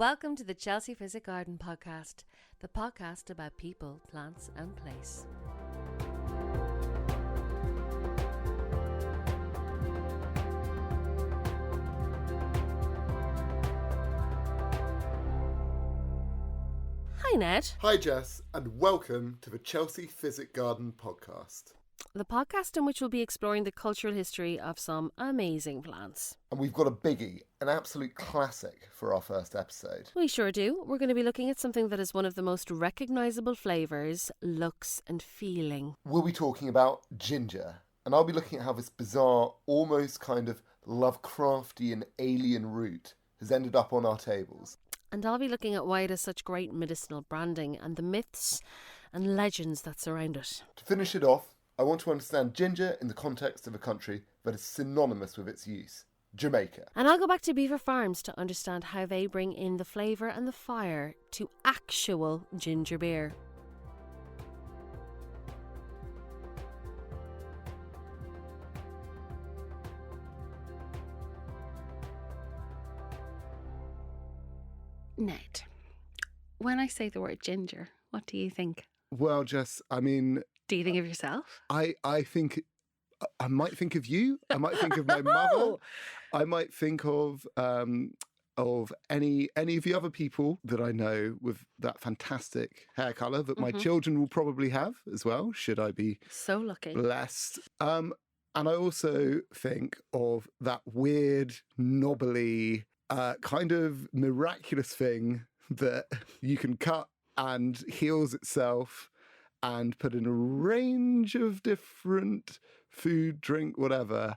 Welcome to the Chelsea Physic Garden podcast, the podcast about people, plants and place. Hi Ned. Hi Jess, and welcome to the Chelsea Physic Garden podcast. The podcast in which we'll be exploring the cultural history of some amazing plants. And we've got a biggie, an absolute classic for our first episode. We sure do. We're going to be looking at something that is one of the most recognisable flavours, looks and feeling. We'll be talking about ginger, and I'll be looking at how this bizarre, almost kind of Lovecraftian alien root has ended up on our tables. And I'll be looking at why it has such great medicinal branding and the myths and legends that surround it. To finish it off, I want to understand ginger in the context of a country that is synonymous with its use, Jamaica. And I'll go back to Belvoir Farms to understand how they bring in the flavour and the fire to actual ginger beer. Ned, when I say the word ginger, what do you think? Well, Jess, I mean... Do you think of yourself? I think... I might think of you. I might think of my mother. I might think of any of the other people that I know with that fantastic hair colour that my children will probably have as well, should I be so lucky, blessed. And I also think of that weird, knobbly, kind of miraculous thing that you can cut and heals itself and put in a range of different food, drink, whatever,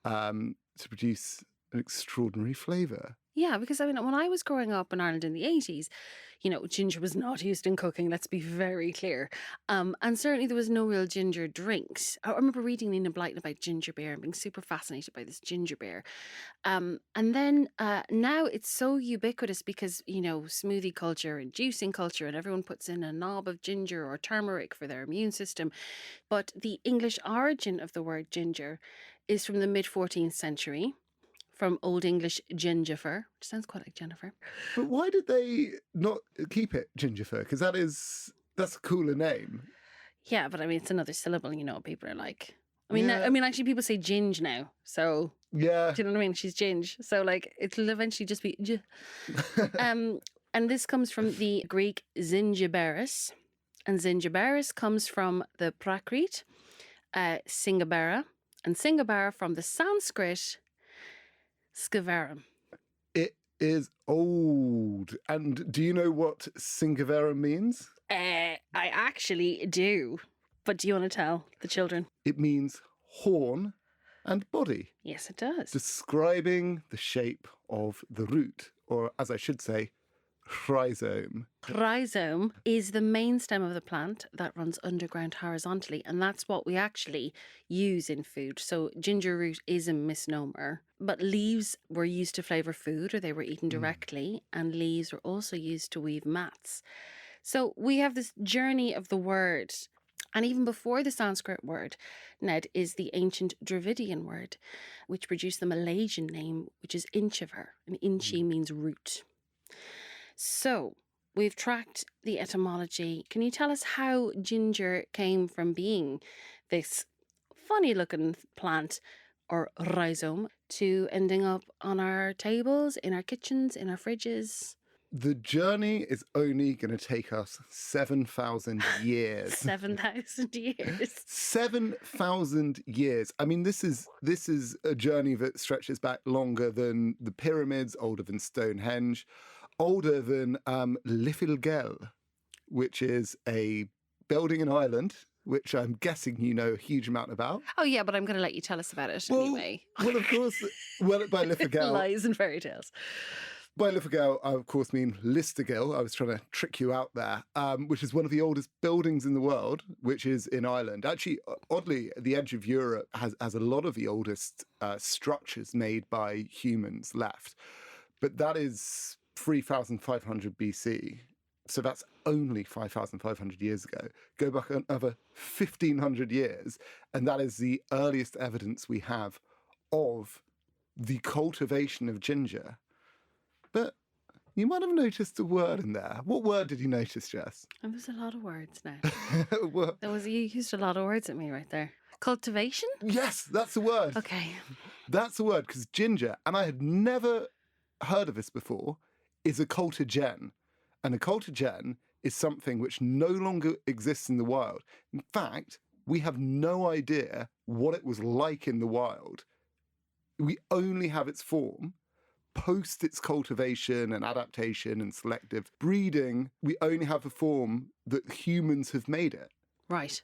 to produce an extraordinary flavour. Yeah, because I mean, when I was growing up in Ireland in the 80s, you know, ginger was not used in cooking, let's be very clear. And certainly there was no real ginger drinks. I remember reading Nina Blyton about ginger beer and being super fascinated by this ginger beer. And then now it's so ubiquitous because, you know, smoothie culture and juicing culture, and everyone puts in a knob of ginger or turmeric for their immune system. But the English origin of the word ginger is from the mid-14th century. From Old English gingifer, which sounds quite like Jennifer. But why did they not keep it gingifer? Because that's a cooler name. Yeah, but I mean, it's another syllable, you know, people are like... actually people say ginge now, so... Yeah. Do you know what I mean? She's ginge. So, like, it'll eventually just be... And this comes from the Greek zingiberis. And zingiberis comes from the Prakrit, singabara. And singabara from the Sanskrit... Scivarum. It is old. And do you know what Singavarum means? I actually do. But do you want to tell the children? It means horn and body. Yes, it does. Describing the shape of the root, or as I should say, rhizome. Rhizome is the main stem of the plant that runs underground horizontally, and that's what we actually use in food. So ginger root is a misnomer, but leaves were used to flavour food, or they were eaten directly, and leaves were also used to weave mats. So we have this journey of the word. And even before the Sanskrit word, Ned, is the ancient Dravidian word, which produced the Malaysian name, which is inchiver, and inchi means root. So, we've tracked the etymology. Can you tell us how ginger came from being this funny-looking plant, or rhizome, to ending up on our tables, in our kitchens, in our fridges? The journey is only going to take us 7,000 years. 7,000 years. 7,000 years. I mean, this is a journey that stretches back longer than the pyramids, older than Stonehenge, older than Lifilgel, which is a building in Ireland, which I'm guessing you know a huge amount about. Oh, yeah, but I'm going to let you tell us about it anyway. Well, of course. Well, by Lifilgel. Lies and fairy tales. By Lifilgel, I of course mean Listegil. I was trying to trick you out there, which is one of the oldest buildings in the world, which is in Ireland. Actually, oddly, the edge of Europe has a lot of the oldest structures made by humans left. But that is 3,500 BC. So that's only 5,500 years ago. Go back another 1,500 years, and that is the earliest evidence we have of the cultivation of ginger. But, you might have noticed a word in there. What word did you notice, Jess? And there's a lot of words now. Well, You used a lot of words at me right there. Cultivation? yes, that's the word. Okay. That's the word, because ginger, and I had never heard of this before, is a cultigen. And a cultigen is something which no longer exists in the wild. In fact, we have no idea what it was like in the wild. We only have its form. Post its cultivation and adaptation and selective breeding, we only have a form that humans have made it. Right.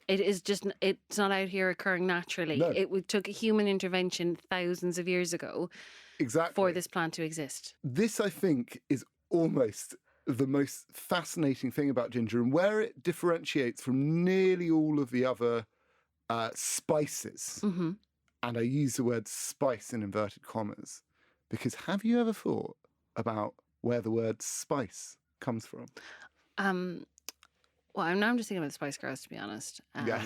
It's not out here occurring naturally. No. It took a human intervention thousands of years ago Exactly. for this plant to exist. This, I think, is almost the most fascinating thing about ginger, and where it differentiates from nearly all of the other spices. Mm-hmm. And I use the word spice in inverted commas, because have you ever thought about where the word spice comes from? Well, I'm just thinking about the Spice Girls, to be honest. Yes.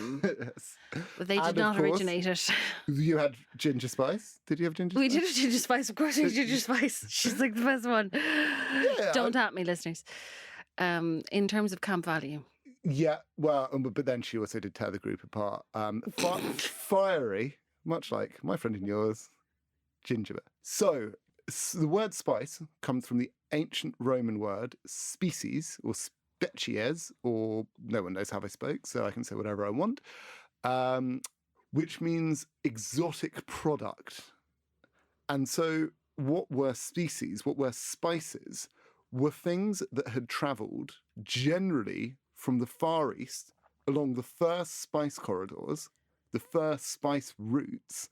But they And did of not course, originate it. You had ginger spice? Did you have ginger We spice? did have ginger spice, of course. We had ginger spice. She's like the best one. Yeah, Don't at me, listeners. In terms of camp value. Yeah, well, but then she also did tear the group apart. Fiery, much like my friend and yours, ginger. So the word spice comes from the ancient Roman word species, or species, or no one knows how I spoke, so I can say whatever I want, which means exotic product. And so what were species, what were spices, were things that had travelled generally from the Far East along the first spice corridors, the first spice routes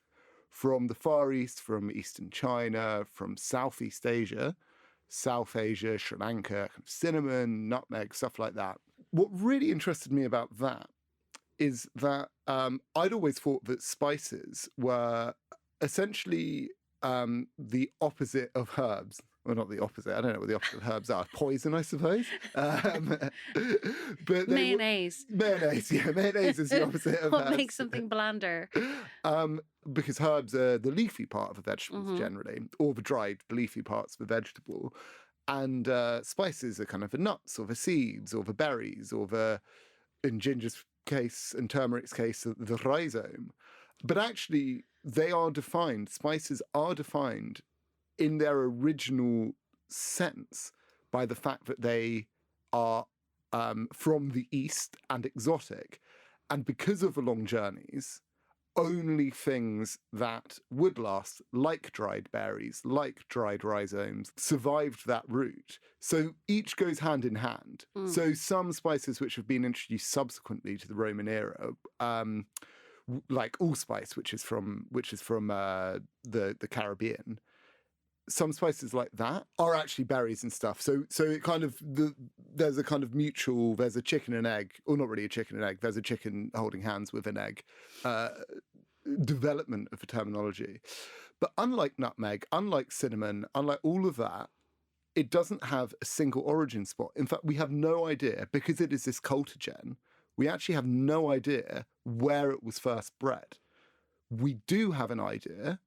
from the Far East, from Eastern China, from Southeast Asia, South Asia, Sri Lanka, cinnamon, nutmeg, stuff like that. What really interested me about that is that I'd always thought that spices were essentially the opposite of herbs. Well, not the opposite. I don't know what the opposite of herbs are. Poison, I suppose. But Mayonnaise. Mayonnaise, yeah. Mayonnaise is the opposite of What herbs. makes something blander? Because herbs are the leafy part of a vegetable Mhm. generally, or the dried leafy parts of a vegetable. And spices are kind of the nuts, or the seeds, or the berries, or in ginger's case and turmeric's case, the rhizome. But actually, they are defined, spices are defined in their original sense by the fact that they are from the East and exotic. And because of the long journeys, only things that would last, like dried berries, like dried rhizomes, survived that route. So each goes hand in hand. So some spices which have been introduced subsequently to the Roman era, like allspice, which is from the Caribbean, some spices like that are actually berries and stuff. So it kind of there's a kind of mutual. There's a chicken and egg, or not really a chicken and egg. There's a chicken holding hands with an egg. Development of the terminology, but unlike nutmeg, unlike cinnamon, unlike all of that, it doesn't have a single origin spot. In fact, we have no idea, because it is this cultigen. We actually have no idea where it was first bred. We do have an idea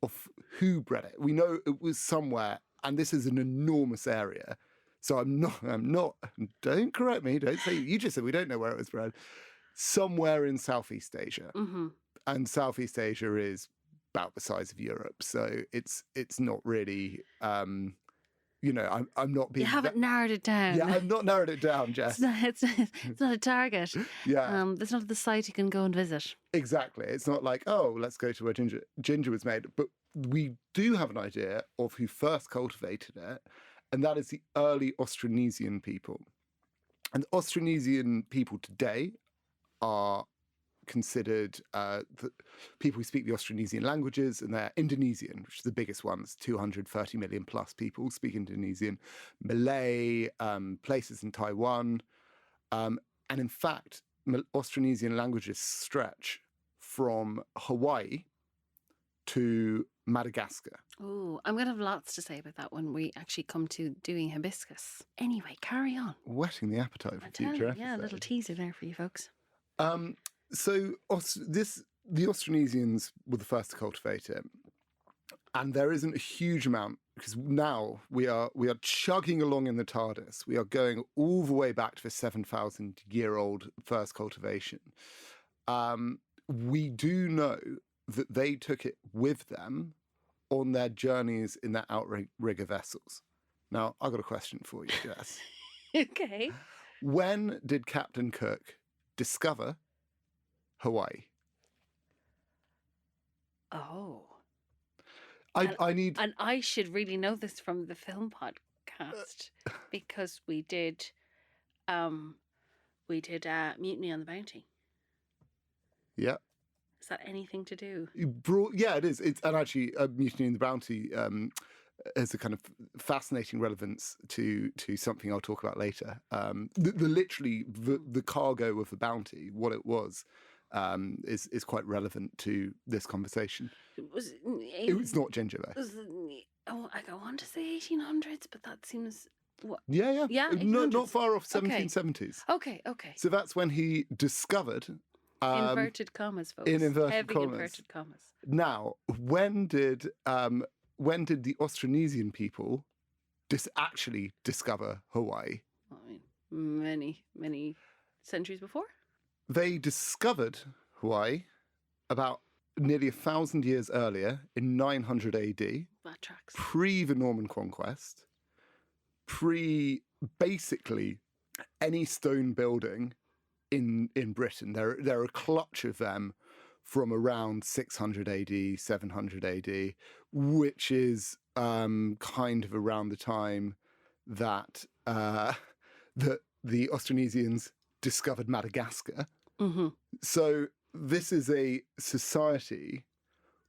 of who bred it. We know it was somewhere, and this is an enormous area. So I'm not, don't correct me, don't say, you just said we don't know where it was bred. Somewhere in Southeast Asia. Mm-hmm. And Southeast Asia is about the size of Europe. So it's not really, I'm not being... You haven't narrowed it down. Yeah, I've not narrowed it down, Jess. It's not a target. Yeah. It's not the site you can go and visit. Exactly. It's not like, oh, let's go to where ginger was made. But we do have an idea of who first cultivated it, and that is the early Austronesian people. And the Austronesian people today are considered the people who speak the Austronesian languages, and they're Indonesian, which is the biggest ones. 230 million plus people speak Indonesian, Malay, places in Taiwan. And in fact, Austronesian languages stretch from Hawaii to Madagascar. Oh, I'm going to have lots to say about that when we actually come to doing hibiscus. Anyway, carry on. Whetting the appetite for future episodes. Yeah, a little teaser there for you folks. So the Austronesians were the first to cultivate it. And there isn't a huge amount because now we are chugging along in the TARDIS. We are going all the way back to the 7,000-year-old first cultivation. We do know that they took it with them on their journeys in their outrigger vessels. Now, I've got a question for you, Jess. Okay. When did Captain Cook discover Hawaii? Oh. I need... And I should really know this from the film podcast because we did Mutiny on the Bounty. Yeah. Is that anything to do? Yeah, it is. And actually, Mutiny in the Bounty has a kind of fascinating relevance to something I'll talk about later. Literally, the cargo of the Bounty, what it was, is quite relevant to this conversation. It was not ginger, though. I want to say 1800s, but that seems... What? Yeah. No, not far off 1770s. Okay. So that's when he discovered... inverted commas, folks. In inverted Heavy commas. inverted commas. Now, when did the Austronesian people actually discover Hawaii? I mean, many centuries before. They discovered Hawaii about nearly 1,000 years earlier in 900 AD. That tracks. Pre the Norman conquest, pre basically any stone building in Britain. There are a clutch of them from around 600 AD, 700 AD, which is kind of around the time that the Austronesians discovered Madagascar. Mm-hmm. So this is a society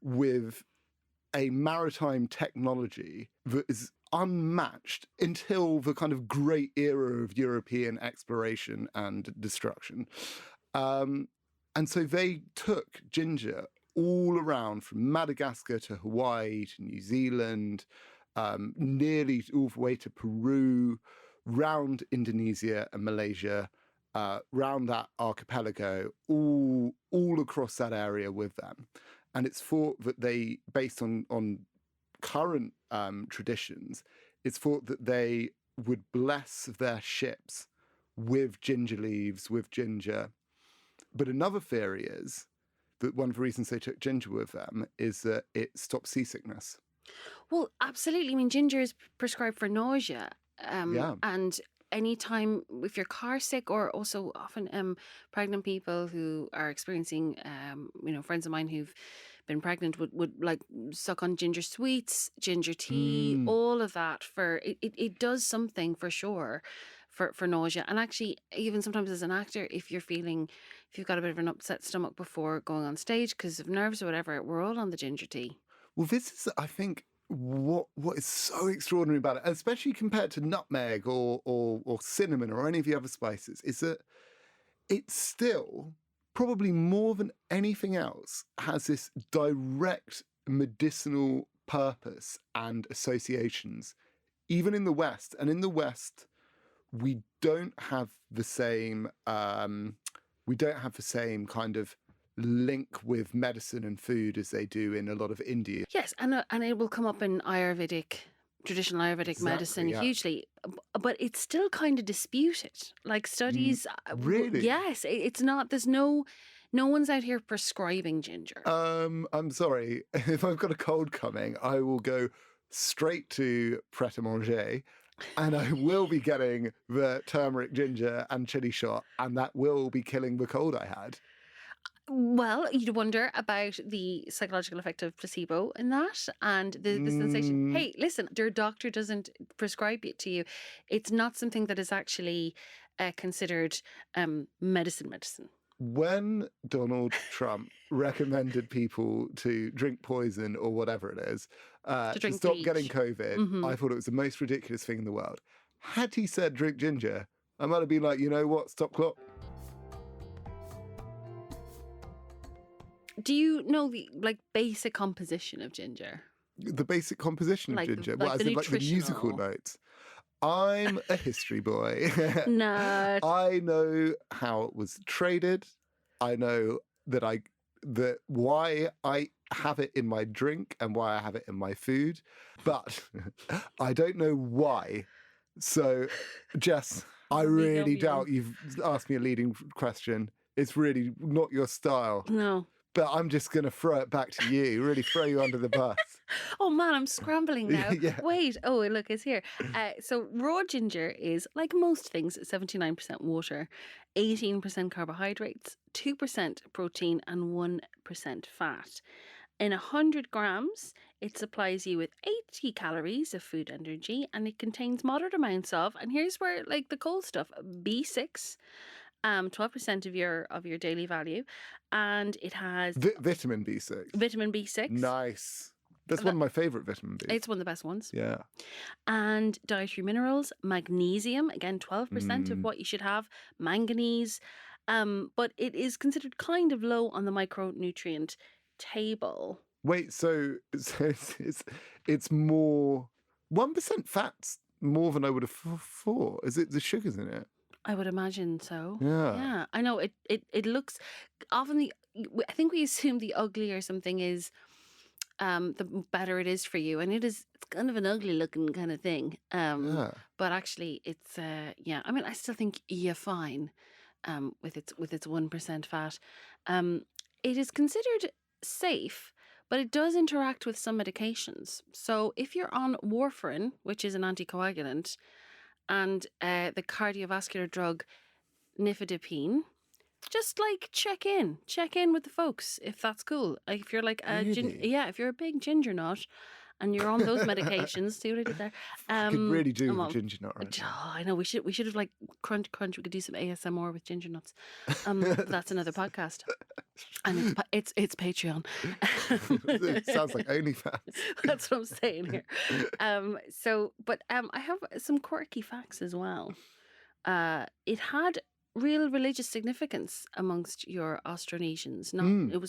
with a maritime technology that is unmatched until the kind of great era of European exploration and destruction. And so they took ginger all around from Madagascar to Hawaii to New Zealand, nearly all the way to Peru, round Indonesia and Malaysia, round that archipelago, all across that area with them. And it's thought that they, based on current traditions, it's thought that they would bless their ships with ginger leaves, with ginger. But another theory is that one of the reasons they took ginger with them is that it stops seasickness. Well, absolutely. I mean, ginger is prescribed for nausea. And anytime if you're car sick, or also often pregnant people who are experiencing, friends of mine who've been pregnant would like suck on ginger sweets, ginger tea, all of that it does something for sure for nausea. And actually, even sometimes as an actor, if you've got a bit of an upset stomach before going on stage because of nerves or whatever, we're all on the ginger tea. Well, this is, I think, what is so extraordinary about it, especially compared to nutmeg or cinnamon or any of the other spices, is that it's still, probably more than anything else, has this direct medicinal purpose and associations, even in the West. And in the West, we don't have the same kind of link with medicine and food as they do in a lot of India. Yes, and it will come up in traditional Ayurvedic medicine hugely, but it's still kind of disputed. Like studies, really? Yes, it's not. There's no one's out here prescribing ginger. I'm sorry, if I've got a cold coming, I will go straight to Pret a Manger. And I will be getting the turmeric, ginger and chili shot, and that will be killing the cold I had. Well, you'd wonder about the psychological effect of placebo in that, and the sensation. Hey, listen, your doctor doesn't prescribe it to you. It's not something that is actually considered medicine. When Donald Trump recommended people to drink poison or whatever it is to stop getting COVID, I thought it was the most ridiculous thing in the world. Had he said drink ginger, I might have been like, you know what, stop clock. Do you know the basic composition of ginger? The basic composition of ginger? Like the musical notes? I'm a history boy. Nah. I know how it was traded. I know why I have it in my drink and why I have it in my food, but I don't know why. So, Jess, I really doubt you've asked me a leading question. It's really not your style. No. But I'm just going to throw it back to you, really throw you under the bus. Oh man, I'm scrambling now. Yeah. Wait, oh look, it's here. So raw ginger is, like most things, 79% water, 18% carbohydrates, 2% protein, and 1% fat. In 100 grams, it supplies you with 80 calories of food energy, and it contains moderate amounts of, and here's where like the cool stuff, B6. 12% of your daily value, and it has Vitamin B6. Vitamin B6. Nice. That's one of my favourite vitamin Bs. It's one of the best ones. Yeah. And dietary minerals, magnesium, again 12% of what you should have, manganese, but it is considered kind of low on the micronutrient table. Wait, so it's more 1% fat's more than I would have thought. Is it the sugars in it? I would imagine so. Yeah. Yeah. I know it looks often I think we assume the uglier something is, the better it is for you. And it's kind of an ugly looking kind of thing. Yeah. But actually it's I mean, I still think you're fine with its 1% fat. It is considered safe, but it does interact with some medications. So if you're on warfarin, which is an anticoagulant, and the cardiovascular drug nifedipine, just like check in with the folks if that's cool. Like if you're like Really? if you're a big ginger nut and you're on those medications, see what I did there? I could really do with a ginger nut right now. Oh, I know we should have like crunch. We could do some ASMR with ginger nuts. But that's another podcast, and it's Patreon. It sounds like OnlyFans. That's what I'm saying here. I have some quirky facts as well. It had real religious significance amongst your Austronesians.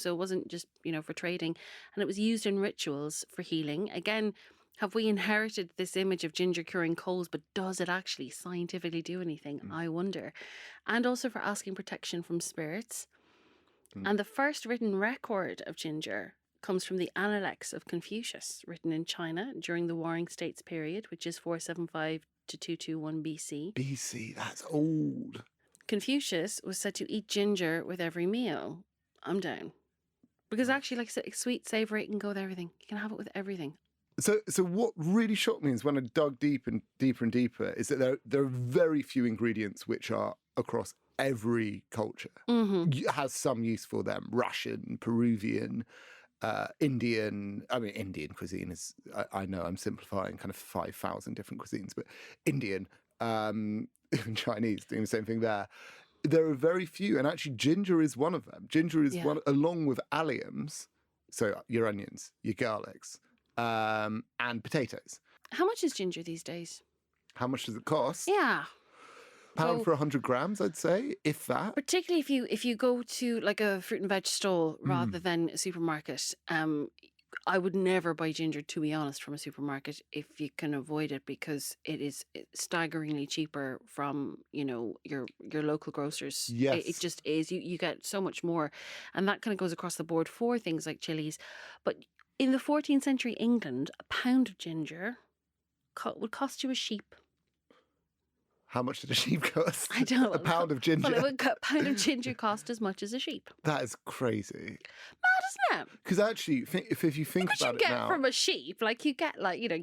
It wasn't just for trading, and it was used in rituals for healing. Again, have we inherited this image of ginger curing colds, but does it actually scientifically do anything? I wonder. And also for asking protection from spirits. And the first written record of ginger comes from the Analects of Confucius, written in China during the Warring States period, which is 475 to 221 BC. BC, that's old. Confucius was said to eat ginger with every meal. I'm down. Because actually, like sweet, savoury, it can go with everything. You can have it with everything. So what really shocked me is when I dug deeper and deeper is that there are very few ingredients which are across every culture. Has some use for them. Russian, Peruvian, Indian. I mean, Indian cuisine is, I know I'm simplifying kind of 5,000 different cuisines, but Indian, Chinese, doing the same thing there. There are very few, and actually ginger is one of them. Ginger is one, along with alliums, so your onions, your garlics, and potatoes. How much is ginger these days? How much does it cost? Yeah. £1 for 100 grams, I'd say, if that. Particularly if you go to like a fruit and veg stall rather than a supermarket. I would never buy ginger, to be honest, from a supermarket if you can avoid it, because it is staggeringly cheaper from your local grocers. Yes. It just is. You get so much more, and that kind of goes across the board for things like chilies. But in the 14th century England, a pound of ginger would cost you a sheep. How much did a sheep cost? I don't know. A pound of ginger. Well, a pound of ginger cost as much as a sheep. That is crazy. Mad, isn't it? Because actually, if you think about it now, you get from a sheep, like you get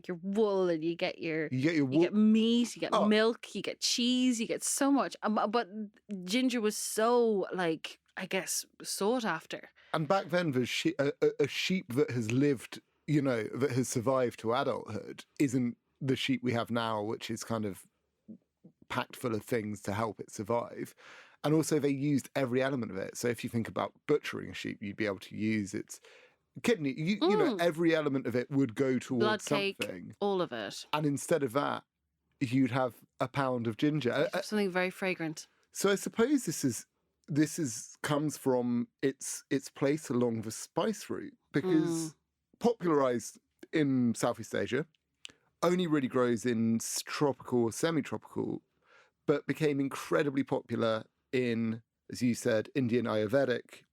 your wool, and you get wool. You get meat, you get milk, you get cheese, you get so much. But ginger was so, like, I guess, sought after. And back then, a sheep that has lived, that has survived to adulthood, isn't the sheep we have now, which is kind of packed full of things to help it survive. And also they used every element of it. So if you think about butchering a sheep, you'd be able to use its kidney. You know, every element of it would go towards blood something. cake, all of it. And instead of that, you'd have a pound of ginger. Something very fragrant. So I suppose this comes from its place along the spice route, because popularized in Southeast Asia, only really grows in tropical or semi-tropical, but became incredibly popular in, as you said, Indian Ayurvedic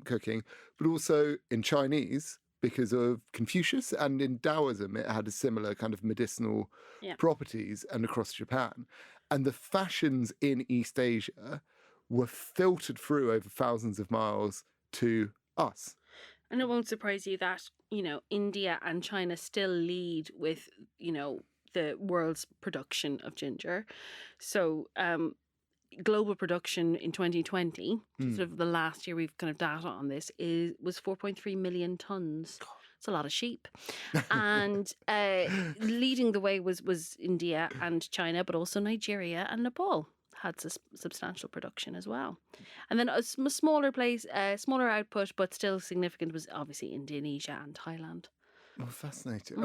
cooking, but also in Chinese, because of Confucius, and in Taoism it had a similar kind of medicinal Yeah. properties, and across Japan. And the fashions in East Asia were filtered through over thousands of miles to us. And it won't surprise you that, India and China still lead with, the world's production of ginger. So global production in 2020, sort of the last year we've kind of data on this, was 4.3 million tons. It's a lot of sheep. And leading the way was India and China, but also Nigeria and Nepal had substantial production as well. And then a smaller smaller output, but still significant, was obviously Indonesia and Thailand. Oh, fascinating.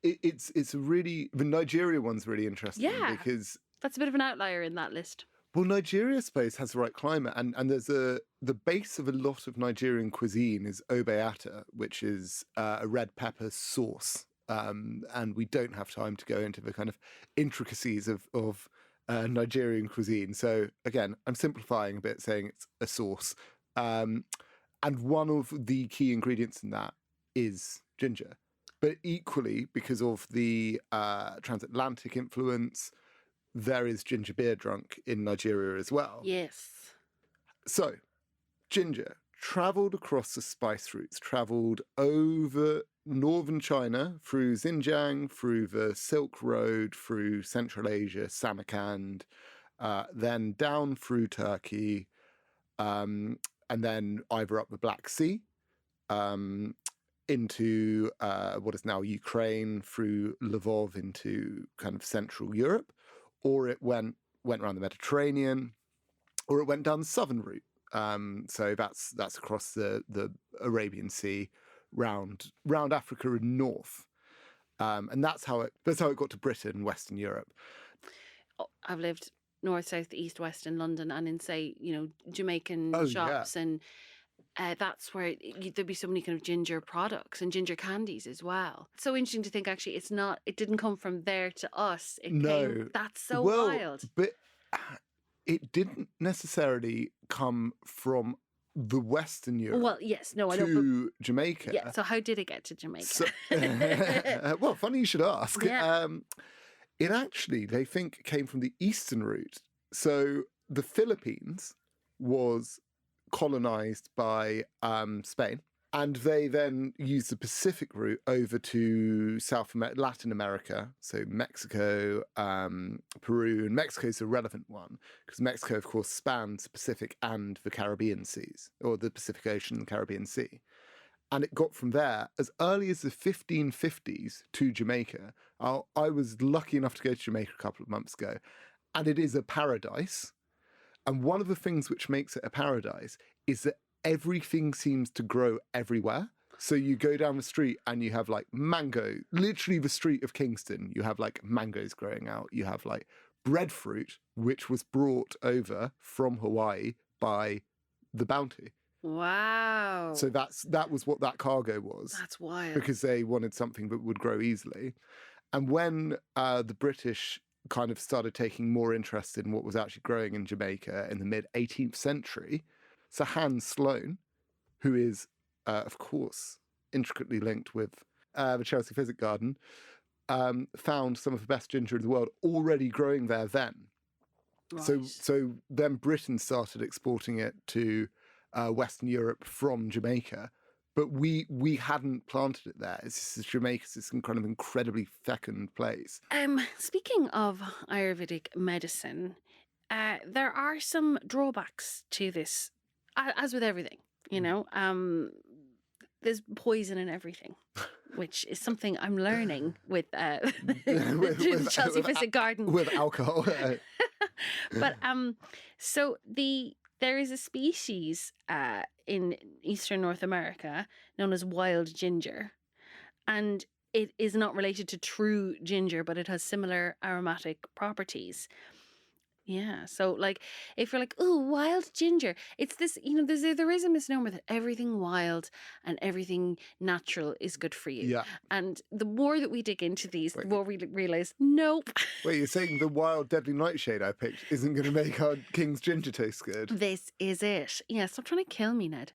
It's a really, the Nigeria one's really interesting, because that's a bit of an outlier in that list. Well, Nigeria, I suppose, has the right climate, and there's the base of a lot of Nigerian cuisine is obeata, which is a red pepper sauce, and we don't have time to go into the kind of intricacies of Nigerian cuisine. So again, I'm simplifying a bit, saying it's a sauce, and one of the key ingredients in that is ginger. But equally, because of the transatlantic influence, there is ginger beer drunk in Nigeria as well. Yes. So, ginger travelled across the spice routes, travelled over northern China, through Xinjiang, through the Silk Road, through Central Asia, Samarkand, then down through Turkey, and then either up the Black Sea, into what is now Ukraine, through Lvov into kind of Central Europe, or it went around the Mediterranean, or it went down the southern route. So that's across the Arabian Sea, round Africa and north, and that's how it got to Britain, Western Europe. I've lived north, south, east, west in London, and in, say, Jamaican shops, and that's where there'd be so many kind of ginger products and ginger candies as well. It's so interesting to think, actually, it didn't come from there to us. That's so wild. But it didn't necessarily come from the Western Europe. Well, yes, no, I know. To Jamaica. Yeah, so how did it get to Jamaica? So, well, funny you should ask. Yeah. It actually, they think, came from the eastern route. So the Philippines was colonized by Spain, and they then used the Pacific route over to Latin America, so Mexico, Peru, and Mexico's a relevant one because Mexico, of course, spans the Pacific and the Caribbean seas, or the Pacific Ocean and the Caribbean Sea. And it got from there as early as the 1550s to Jamaica. I was lucky enough to go to Jamaica a couple of months ago, and it is a paradise. And one of the things which makes it a paradise is that everything seems to grow everywhere. So you go down the street and you have like mango, literally the street of Kingston. You have like mangoes growing out. You have like breadfruit, which was brought over from Hawaii by the Bounty. Wow. So that was what that cargo was. That's wild. Because they wanted something that would grow easily. And when the British kind of started taking more interest in what was actually growing in Jamaica in the mid-18th century, so Hans Sloane, who is, of course, intricately linked with the Chelsea Physic Garden, found some of the best ginger in the world already growing there then. Right. So then Britain started exporting it to Western Europe from Jamaica, but we hadn't planted it there. Jamaica's this kind of incredibly fecund place. Speaking of Ayurvedic medicine, there are some drawbacks to this, as with everything, there's poison in everything, which is something I'm learning with the Chelsea Physic Garden. With alcohol. But so there is a species in eastern North America known as wild ginger, and it is not related to true ginger, but it has similar aromatic properties. Yeah, so like if you're like, oh, wild ginger, it's this, there is a misnomer that everything wild and everything natural is good for you. Yeah. And the more that we dig into these, the more we realise, nope. Wait, you're saying the wild deadly nightshade I picked isn't going to make our King's ginger taste good? This is it. Yeah, stop trying to kill me, Ned.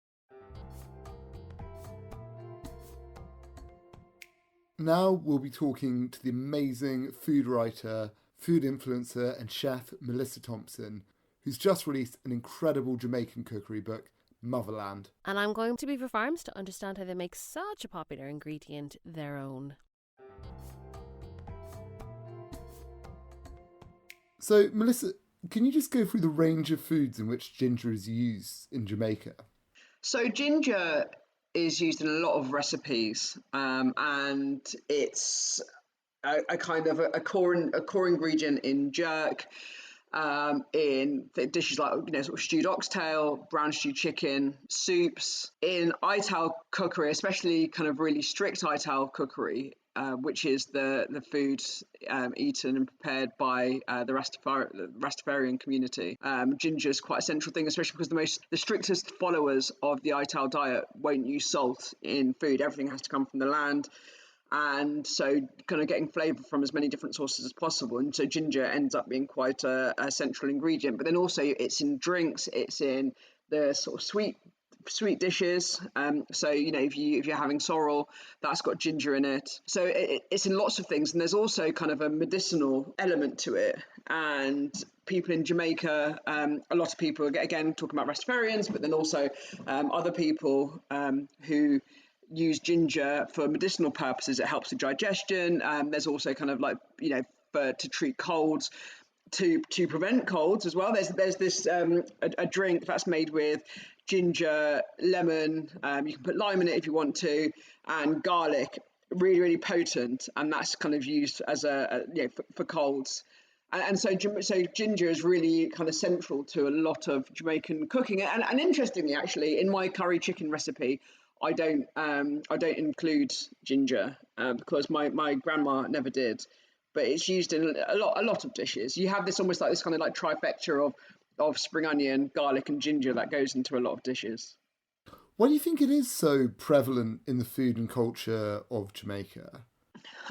Now we'll be talking to the amazing food writer, food influencer, and chef Melissa Thompson, who's just released an incredible Jamaican cookery book, Motherland. And I'm going to Belvoir Farms to understand how they make such a popular ingredient their own. So, Melissa, can you just go through the range of foods in which ginger is used in Jamaica? So ginger is used in a lot of recipes, and it's a kind of a core ingredient in jerk, in dishes like sort of stewed oxtail, brown stewed chicken, soups. In ital cookery, especially kind of really strict ital cookery, which is the food eaten and prepared by the Rastafarian community. Ginger is quite a central thing, especially because the strictest followers of the ital diet won't use salt in food. Everything has to come from the land. And so kind of getting flavour from as many different sources as possible. And so ginger ends up being quite a central ingredient. But then also it's in drinks, it's in the sort of sweet dishes. So if you're having sorrel, that's got ginger in it. So it's in lots of things, and there's also kind of a medicinal element to it. And people in Jamaica, a lot of people, again talking about Rastafarians, but then also other people who use ginger for medicinal purposes. It helps with digestion. There's also kind of like to treat colds, to prevent colds as well. There's this a drink that's made with ginger, lemon. You can put lime in it if you want to, and garlic. Really, really potent, and that's kind of used as for colds. And so ginger is really kind of central to a lot of Jamaican cooking. And interestingly, actually, in my curry chicken recipe, I don't include ginger because my grandma never did, but it's used in a lot of dishes. You have this almost like this kind of like trifecta of spring onion, garlic, and ginger that goes into a lot of dishes. Why do you think it is so prevalent in the food and culture of Jamaica?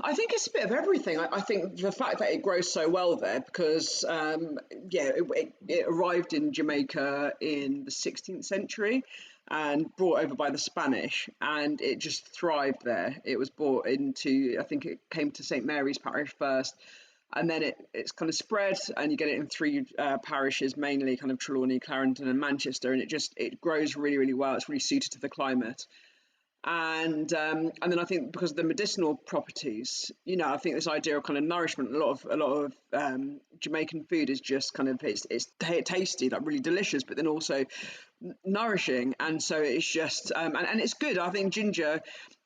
I think it's a bit of everything. I think the fact that it grows so well there, because it arrived in Jamaica in the 16th century and brought over by the Spanish, and it just thrived there. It was brought into, I think it came to St Mary's Parish first, and then it's kind of spread, and you get it in three parishes, mainly kind of Trelawney, Clarendon, and Manchester, and it grows really, really well. It's really suited to the climate. And then I think because of the medicinal properties, I think this idea of kind of nourishment, a lot of Jamaican food is just kind of it's tasty, like really delicious, but then also nourishing, and so it's just and it's good. I think ginger,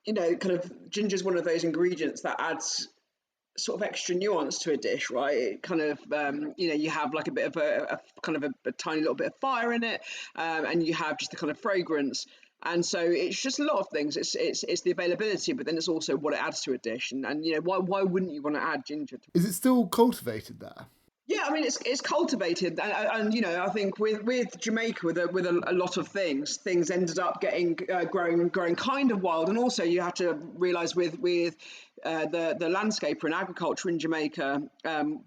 ginger is one of those ingredients that adds sort of extra nuance to a dish, right? It kind of you have like a bit of a kind of a tiny little bit of fire in it, and you have just the kind of fragrance. And so it's just a lot of things. It's the availability, but then it's also what it adds to a dish. And why wouldn't you want to add ginger to? Is it still cultivated there? Yeah, I mean it's cultivated, and I think with Jamaica with a lot of things ended up getting growing kind of wild, and also you have to realise with the landscape and agriculture in Jamaica,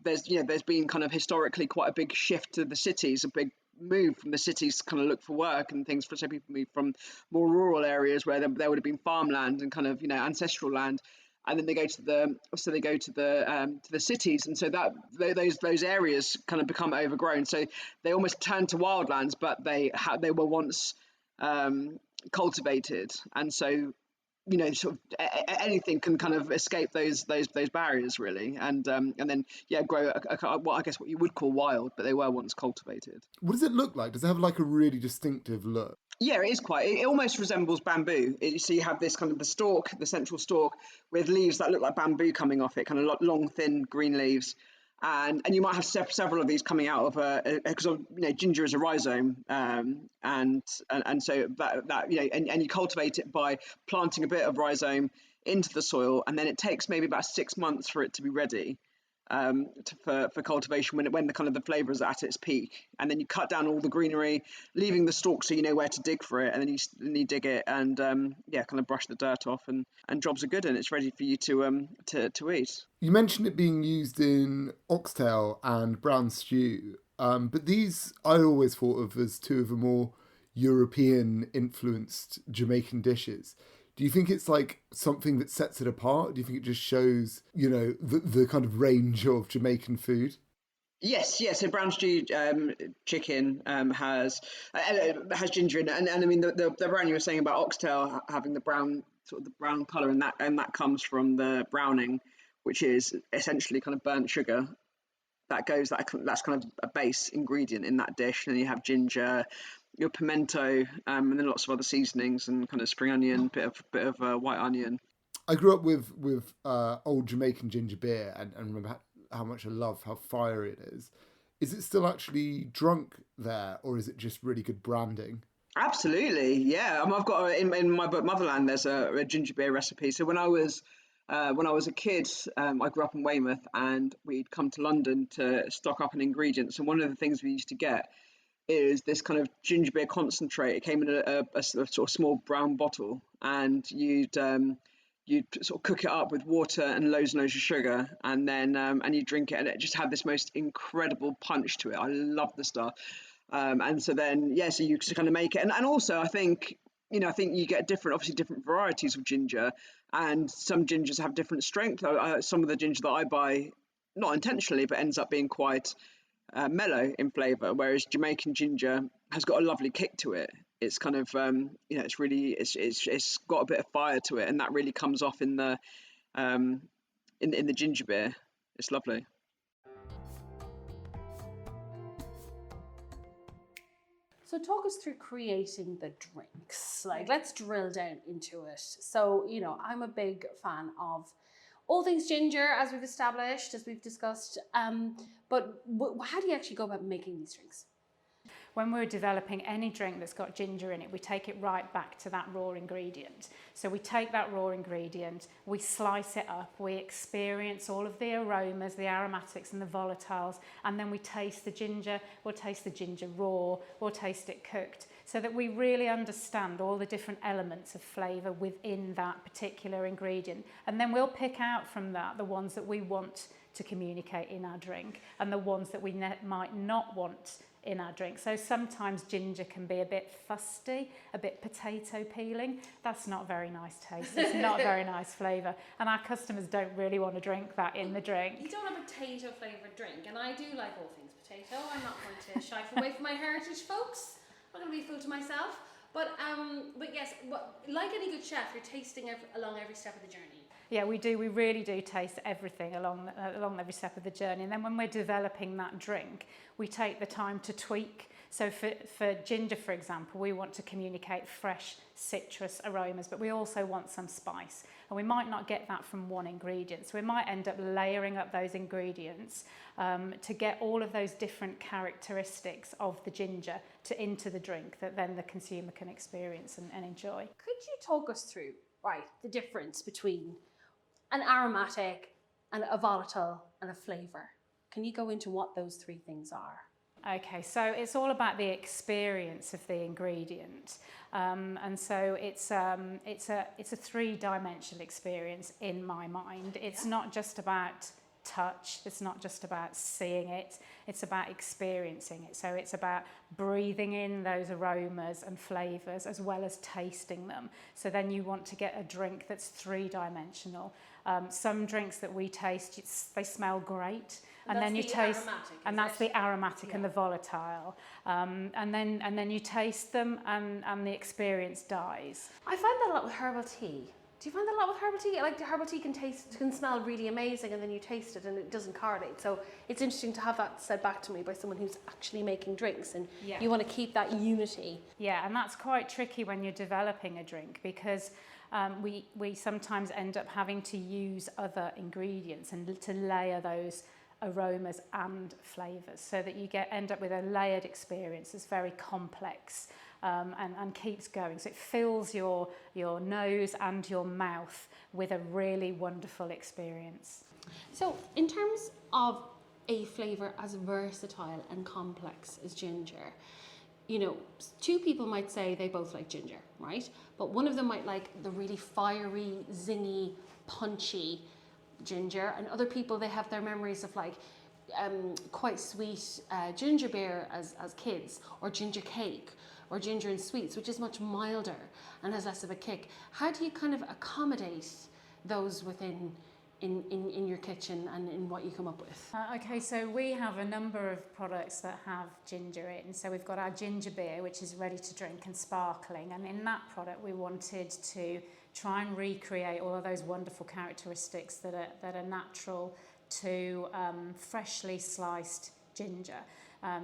there's been kind of historically quite a big shift to the cities, a big move from the cities to kind of look for work and things, so people move from more rural areas where there would have been farmland and kind of ancestral land, and then they go to the cities, and so that those areas kind of become overgrown, so they almost turn to wildlands, but they were once cultivated, and so sort of anything can kind of escape those barriers, really, and then grow I guess what you would call wild, but they were once cultivated. What does it look like? Does it have like a really distinctive look? Yeah, it is quite. It almost resembles bamboo. So you have this kind of the central stalk with leaves that look like bamboo coming off it, kind of long, thin green leaves. And you might have several of these coming out of because ginger is a rhizome, and so that and you cultivate it by planting a bit of rhizome into the soil, and then it takes maybe about 6 months for it to be ready for cultivation when the kind of the flavour is at its peak, and then you cut down all the greenery, leaving the stalk so you know where to dig for it, and then you dig it and kind of brush the dirt off, and jobs are good, and it's ready for you to eat. You mentioned it being used in oxtail and brown stew, but these I always thought of as two of the more European influenced Jamaican dishes. Do you think it's like something that sets it apart? Do you think it just shows, the kind of range of Jamaican food? Yes, yes. So brown stew chicken has ginger in it, and I mean the brown you were saying about oxtail having the brown sort of the brown color, and that comes from the browning, which is essentially kind of burnt sugar that's kind of a base ingredient in that dish. And then you have ginger, your pimento, and then lots of other seasonings and kind of spring onion, bit of white onion. I grew up with old Jamaican ginger beer, and remember how much I love how fiery it is. Is it still actually drunk there, or is it just really good branding? Absolutely, yeah. I've got in my book Motherland. There's a ginger beer recipe. So when I was a kid, I grew up in Weymouth, and we'd come to London to stock up on ingredients. And one of the things we used to get is this kind of ginger beer concentrate. It came in a sort of small brown bottle, and you'd sort of cook it up with water and loads of sugar, and then and you drink it, and it just had this most incredible punch to it. I love the stuff. And so then, yeah, so you kind of make it, and also I think you get obviously different varieties of ginger, and some gingers have different strength. Some of the ginger that I buy, not intentionally, but ends up being quite mellow in flavour, whereas Jamaican ginger has got a lovely kick to it. It's kind of it's really it's got a bit of fire to it, and that really comes off in the um, in the ginger beer. It's lovely. So talk us through creating the drinks. Like, let's drill down into it. So, I'm a big fan of all things ginger, as we've established, as we've discussed. But how do you actually go about making these drinks? When we're developing any drink that's got ginger in it, we take it right back to that raw ingredient. So we take that raw ingredient, we slice it up, we experience all of the aromas, the aromatics and the volatiles, and then we taste the ginger. We'll taste the ginger raw, we'll taste it cooked, so that we really understand all the different elements of flavour within that particular ingredient. And then we'll pick out from that the ones that we want to communicate in our drink, and the ones that we might not want in our drink. So sometimes ginger can be a bit fusty, a bit potato peeling. That's not very nice taste. It's not very nice flavour. And our customers don't really want to drink that in the drink. You don't have a potato flavoured drink, and I do like all things potato. I'm not going to shy away from my heritage, folks. I'm not going to be a fool to myself. But yes, like any good chef, you're tasting along every step of the journey. Yeah, we do. We really do taste everything along every step of the journey. And then when we're developing that drink, we take the time to tweak. So for ginger, for example, we want to communicate fresh citrus aromas, but we also want some spice. And we might not get that from one ingredient. So we might end up layering up those ingredients to get all of those different characteristics of the ginger into the drink that then the consumer can experience and enjoy. Could you talk us through, the difference between an aromatic and a volatile and a flavour? Can you go into what those three things are? Okay, so it's all about the experience of the ingredient, and so it's a three-dimensional experience in my mind. It's not just about touch, it's not just about seeing it, it's about experiencing it. So it's about breathing in those aromas and flavours as well as tasting them. So then you want to get a drink that's three-dimensional. Some drinks that we taste, they smell great. And then you taste, and that's the aromatic and the volatile, and then you taste them, and the experience dies. I find that a lot with herbal tea. Do you find that a lot with herbal tea? Like, the herbal tea can smell really amazing, and then you taste it and it doesn't correlate. So it's interesting to have that said back to me by someone who's actually making drinks, and you want to keep that unity. Yeah, and that's quite tricky when you're developing a drink, because we sometimes end up having to use other ingredients and to layer those aromas and flavours, so that you end up with a layered experience that's very complex and keeps going. So it fills your nose and your mouth with a really wonderful experience. So in terms of a flavour as versatile and complex as ginger, two people might say they both like ginger, right? But one of them might like the really fiery, zingy, punchy ginger, and other people, they have their memories of like quite sweet ginger beer as kids, or ginger cake, or ginger and sweets, which is much milder and has less of a kick. How do you kind of accommodate those within in your kitchen and in what you come up with? Okay, so we have a number of products that have ginger in. So we've got our ginger beer, which is ready to drink and sparkling. And in that product, we wanted to try and recreate all of those wonderful characteristics that are natural to freshly sliced ginger.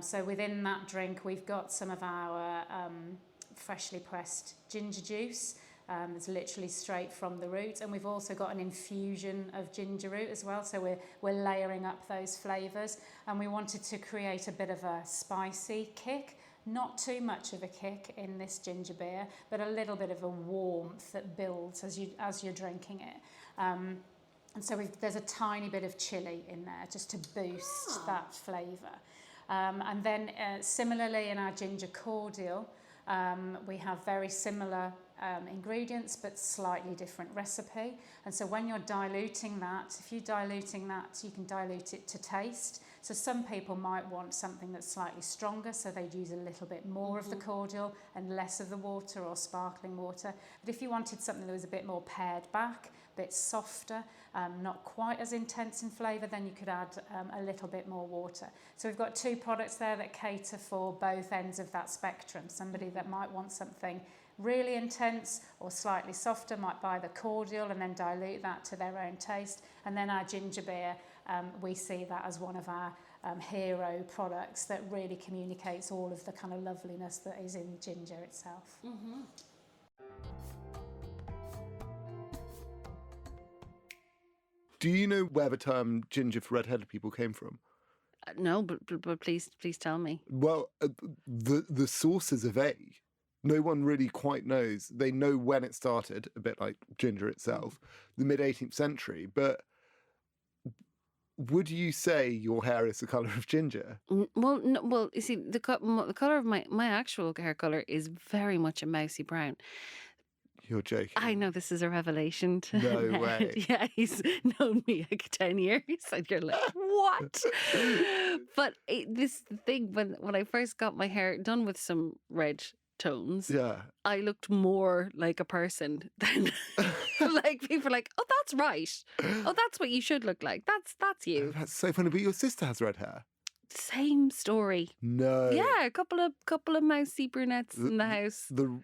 So within that drink, we've got some of our freshly pressed ginger juice. It's literally straight from the root, and we've also got an infusion of ginger root as well, so we're layering up those flavours, and we wanted to create a bit of a spicy kick, not too much of a kick in this ginger beer, but a little bit of a warmth that builds as you're drinking it. And so there's a tiny bit of chili in there just to boost that flavour. And then similarly in our ginger cordial, we have very similar ingredients but slightly different recipe, and so when you're diluting that, if you're diluting that, you can dilute it to taste. So some people might want something that's slightly stronger, so they'd use a little bit more of the cordial and less of the water or sparkling water. But if you wanted something that was a bit more pared back, a bit softer, not quite as intense in flavour, then you could add a little bit more water. So we've got two products there that cater for both ends of that spectrum. Somebody that might want something really intense or slightly softer might buy the cordial and then dilute that to their own taste. And then our ginger beer, we see that as one of our hero products that really communicates all of the kind of loveliness that is in ginger itself. Mm-hmm. Do you know where the term ginger for red-headed people came from? No, but please tell me. Well, the sources are vague. No one really quite knows. They know when it started, a bit like ginger itself, the mid-18th century. But would you say your hair is the colour of ginger? Well, no, well, you see, the colour of my actual hair colour is very much a mousy brown. You're joking. I know this is a revelation to No Ned. way. Yeah, he's known me like 10 years, and you're like, what? But this is the thing, when I first got my hair done with some red tones, Yeah. I looked more like a person than like people are like, oh, that's right. Oh, that's what you should look like. That's you. That's so funny. But your sister has red hair. Same story. No. Yeah, a couple of mousy brunettes in the house. The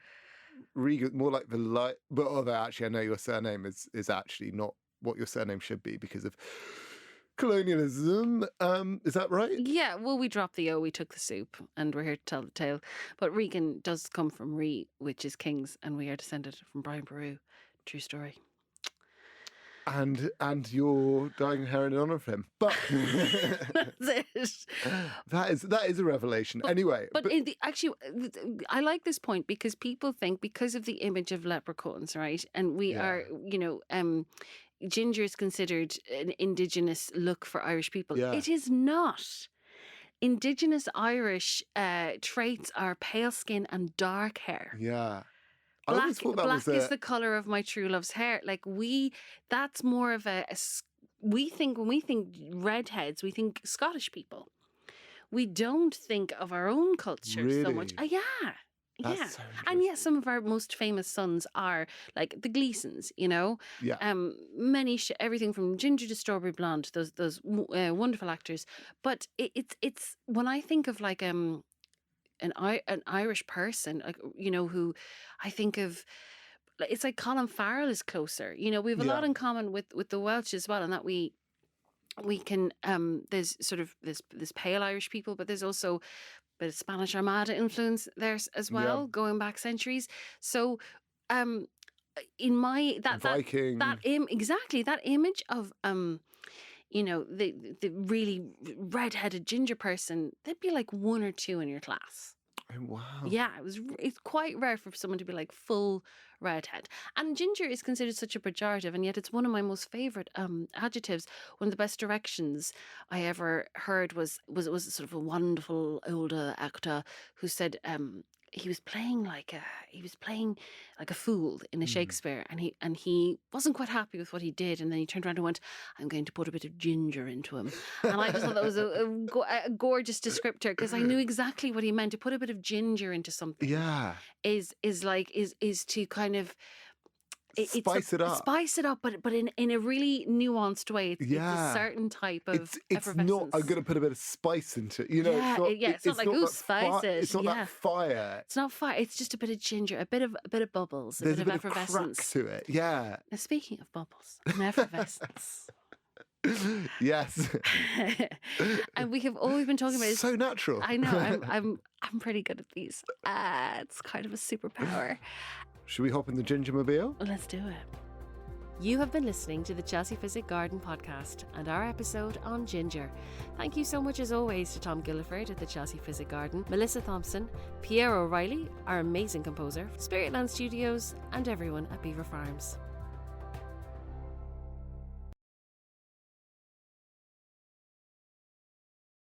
Regan, more like the light. But although actually, I know your surname is actually not what your surname should be because of colonialism. Is that right? Yeah, well, we dropped the O, we took the soup, and we're here to tell the tale. But Regan does come from Re, which is kings, and we are descended from Brian Boru. True story. And you're dyeing hair in honour of him. But That's it. that is a revelation. Anyway. But actually, I like this point because people think because of the image of leprechauns, right? And we are, ginger is considered an indigenous look for Irish people. Yeah. It is not. Indigenous Irish traits are pale skin and dark hair. Yeah. I always thought that Black was is the colour of my true love's hair. Like that's more of we think, when we think redheads, we think Scottish people. We don't think of our own culture so much. Really? Yeah. That's Yeah. so And yes, some of our most famous sons are like the Gleasons, you know? Yeah. Everything from Ginger to Strawberry Blonde, those wonderful actors. But it's when I think of like an Irish person, like, you know, who I think of, it's like Colin Farrell is closer. You know, we have a lot in common with the Welsh as well, and that we can there's sort of this pale Irish people, but there's also a bit of Spanish Armada influence there as well, going back centuries. So in my Viking. that image of you know, the really red-headed ginger person, they'd be like one or two in your class. Oh, wow. Yeah, it's quite rare for someone to be like full redhead. And ginger is considered such a pejorative, and yet it's one of my most favourite adjectives. One of the best directions I ever heard was sort of a wonderful older actor who said, he was playing like a fool in a Shakespeare, and he wasn't quite happy with what he did, and then he turned around and went, "I'm going to put a bit of ginger into him," and I just thought that was a gorgeous descriptor, because I knew exactly what he meant. To put a bit of ginger into something, Yeah. is to kind of Spice it up. Spice it up, but in a really nuanced way. It's a certain type of It's effervescence. not, I'm going to put a bit of spice into it. You know, It's not like, ooh, that spice it. It's not that fire. It's not fire. It's just a bit of ginger, a bit of bubbles, There's a bit of crack effervescence. to it. Yeah. Now, speaking of bubbles and effervescence, Yes. and we have always been talking about. So natural. I know. I'm pretty good at these. It's kind of a superpower. Should we hop in the Gingermobile? Let's do it. You have been listening to the Chelsea Physic Garden podcast and our episode on ginger. Thank you so much as always to Tom Gilliford at the Chelsea Physic Garden, Melissa Thompson, Pierre O'Reilly, our amazing composer, Spiritland Studios, and everyone at Belvoir Farms.